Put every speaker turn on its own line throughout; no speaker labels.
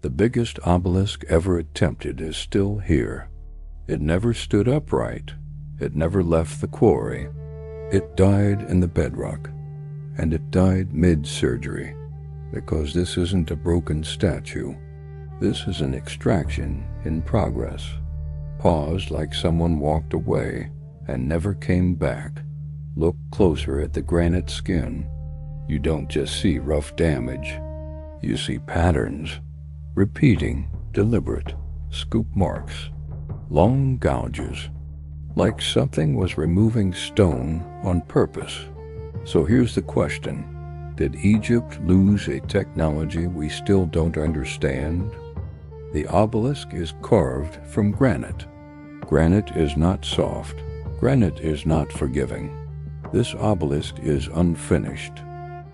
The biggest obelisk ever attempted is still here. It never stood upright. It never left the quarry. It died in the bedrock, and it died mid-surgery, because this isn't a broken statue. This is an extraction in progress, paused like someone walked away and never came back. Look closer at the granite skin. You don't just see rough damage. You see patterns, repeating, deliberate, scoop marks, long gouges, like something was removing stone on purpose. So here's the question. Did Egypt lose a technology we still don't understand? The obelisk is carved from granite. Granite is not soft. Granite is not forgiving. This obelisk is unfinished,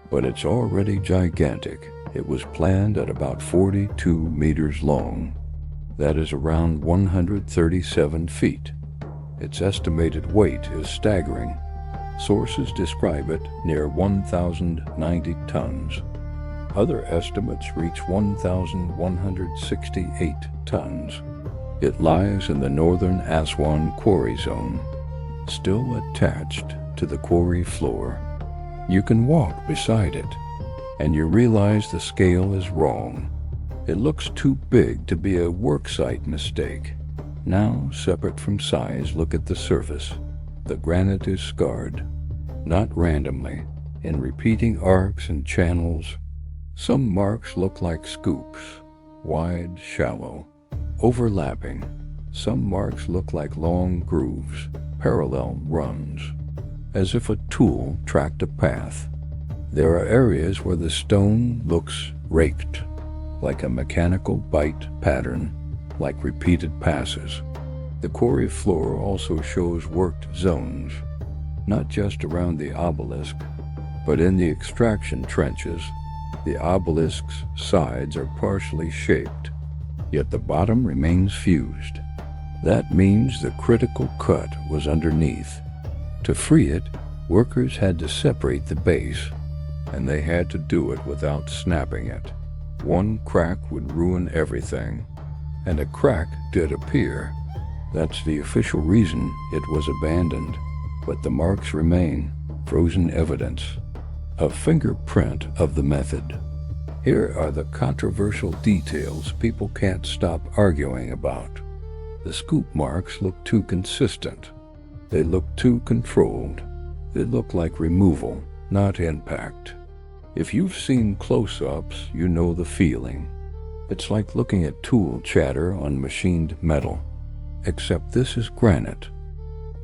but it's already gigantic. It was planned at about 42 meters long. That is around 137 feet. Its estimated weight is staggering. Sources describe it near 1,090 tons. Other estimates reach 1,168 tons. It lies in the northern Aswan quarry zone, still attached to the quarry floor. You can walk beside it, and you realize the scale is wrong. It looks too big to be a worksite mistake. Now, separate from size, look at the surface. The granite is scarred, not randomly, in repeating arcs and channels. Some marks look like scoops, wide, shallow, overlapping. Some marks look like long grooves, parallel runs, as if a tool tracked a path. There are areas where the stone looks raked, like a mechanical bite pattern, like repeated passes. The quarry floor also shows worked zones, not just around the obelisk, but in the extraction trenches. The obelisk's sides are partially shaped, yet the bottom remains fused. That means the critical cut was underneath. To free it, workers had to separate the base, and they had to do it without snapping it. One crack would ruin everything, and a crack did appear. That's the official reason it was abandoned, but the marks remain, frozen evidence, a fingerprint of the method. Here are the controversial details people can't stop arguing about. The scoop marks look too consistent. They look too controlled. They look like removal, not impact. If you've seen close-ups, you know the feeling. It's like looking at tool chatter on machined metal, except this is granite.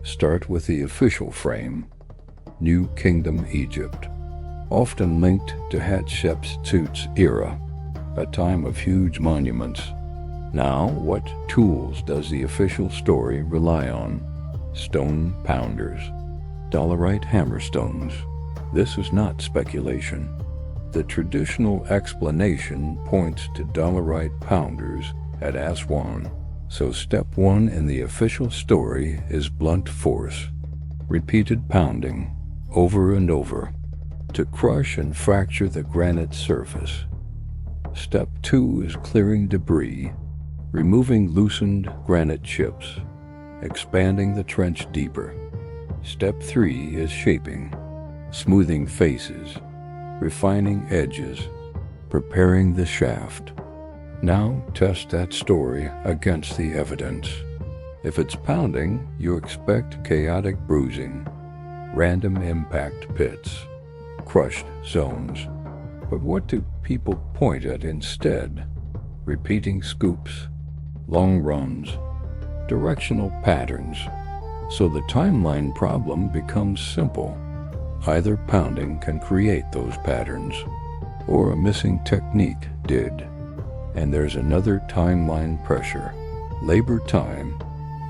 Start with the official frame, New Kingdom Egypt, often linked to Hatshepsut's era, a time of huge monuments. Now, what tools does the official story rely on? Stone pounders, Dolerite hammerstones. This is not speculation. The traditional explanation points to Dolerite pounders at Aswan. So step one in the official story is blunt force, repeated pounding, over and over, to crush and fracture the granite surface. Step two is clearing debris, removing loosened granite chips, expanding the trench deeper. Step three is shaping, smoothing faces, refining edges, preparing the shaft. Now test that story against the evidence. If it's pounding, you expect chaotic bruising, random impact pits, crushed zones. But what do people point at instead? Repeating scoops, long runs, directional patterns. So the timeline problem becomes simple. Either pounding can create those patterns, or a missing technique did. And there's another timeline pressure. Labor time.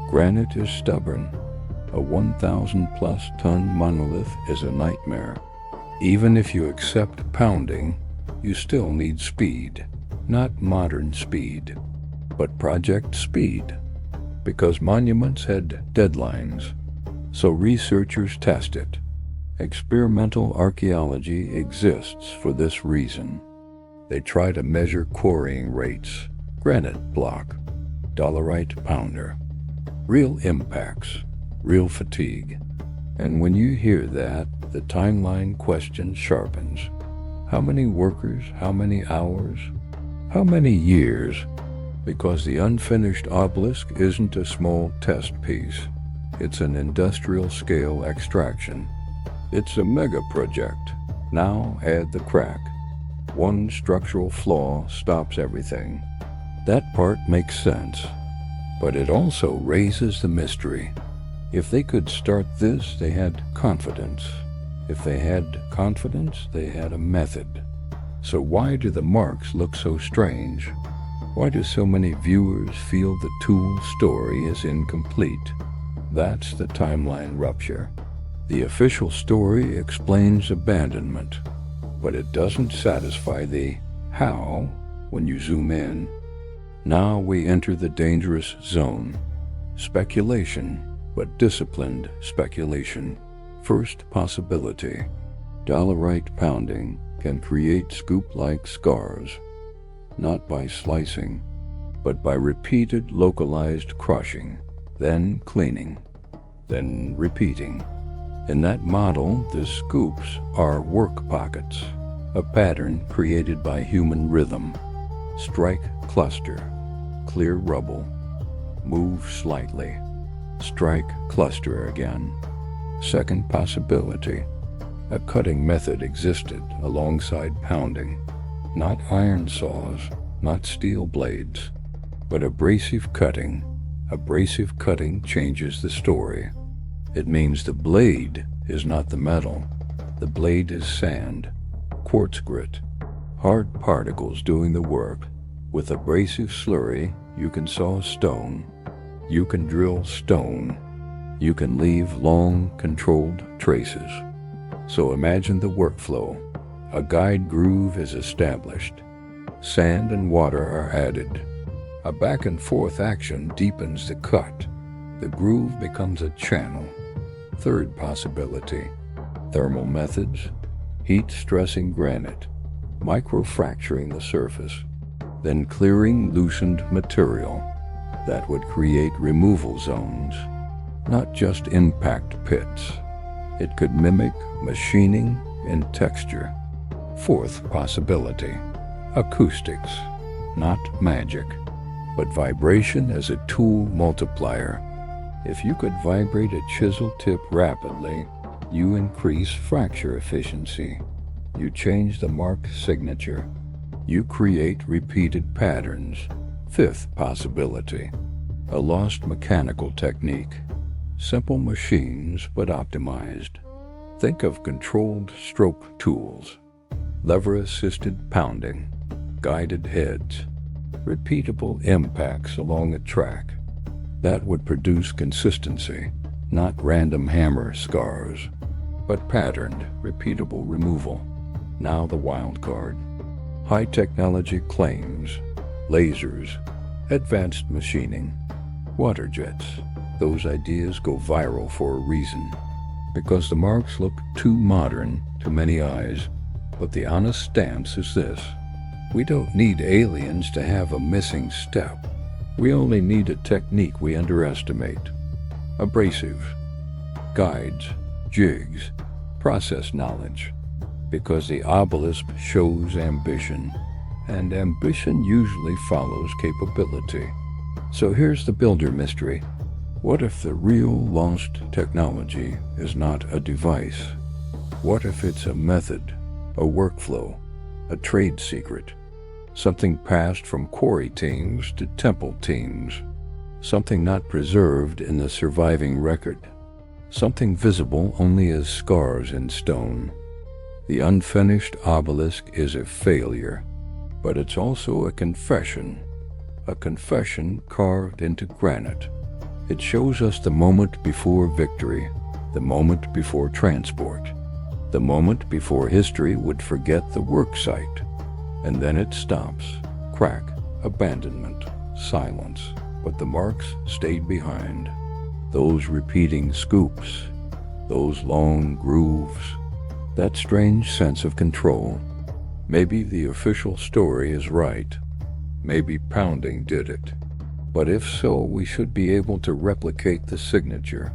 Granite is stubborn. A 1,000+ ton monolith is a nightmare. Even if you accept pounding, you still need speed. Not modern speed, but project speed. Because monuments had deadlines, so researchers test it. Experimental archaeology exists for this reason. They try to measure quarrying rates, granite block, dolerite pounder, real impacts, real fatigue. And when you hear that, the timeline question sharpens. How many workers, how many hours, how many years? Because the unfinished obelisk isn't a small test piece. It's an industrial-scale extraction. It's a mega project. Now add the crack. One structural flaw stops everything. That part makes sense. But it also raises the mystery. If they could start this, they had confidence. If they had confidence, they had a method. So why do the marks look so strange? Why do so many viewers feel the tool story is incomplete? That's the timeline rupture. The official story explains abandonment, but it doesn't satisfy the how when you zoom in. Now we enter the dangerous zone. Speculation, but disciplined speculation. First possibility. Dolerite pounding can create scoop-like scars, not by slicing, but by repeated localized crushing, then cleaning, then repeating. In that model, the scoops are work pockets, a pattern created by human rhythm. Strike, cluster, clear rubble, move slightly, strike, cluster again. Second possibility. A cutting method existed alongside pounding. Not iron saws, not steel blades, but abrasive cutting. Abrasive cutting changes the story. It means the blade is not the metal. The blade is sand, quartz grit, hard particles doing the work. With abrasive slurry, you can saw stone. You can drill stone. You can leave long, controlled traces. So imagine the workflow. A guide groove is established. Sand and water are added. A back-and-forth action deepens the cut. The groove becomes a channel. Third possibility. Thermal methods. Heat stressing granite. Microfracturing the surface. Then clearing loosened material. That would create removal zones. Not just impact pits. It could mimic machining and texture. Fourth possibility. Acoustics. Not magic, but vibration as a tool multiplier. If you could vibrate a chisel tip rapidly, you increase fracture efficiency. You change the mark signature. You create repeated patterns. Fifth possibility. A lost mechanical technique. Simple machines, but optimized. Think of controlled stroke tools, lever-assisted pounding, guided heads, repeatable impacts along a track. That would produce consistency, not random hammer scars, but patterned, repeatable removal. Now the wild card. High technology claims, lasers, advanced machining, water jets. Those ideas go viral for a reason, because the marks look too modern to many eyes. But the honest stance is this: we don't need aliens to have a missing step. We only need a technique we underestimate. Abrasive, guides, jigs, process knowledge. Because the obelisk shows ambition, and ambition usually follows capability. So here's the builder mystery. What if the real lost technology is not a device? What if it's a method, a workflow, a trade secret? Something passed from quarry teams to temple teams. Something not preserved in the surviving record. Something visible only as scars in stone. The unfinished obelisk is a failure, but it's also a confession carved into granite. It shows us the moment before victory, the moment before transport, the moment before history would forget the work site. And then it stops. Crack, abandonment, silence. But the marks stayed behind. Those repeating scoops, those long grooves, that strange sense of control. Maybe the official story is right. Maybe pounding did it. But if so, we should be able to replicate the signature.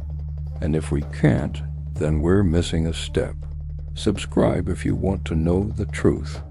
And if we can't, then we're missing a step. Subscribe if you want to know the truth.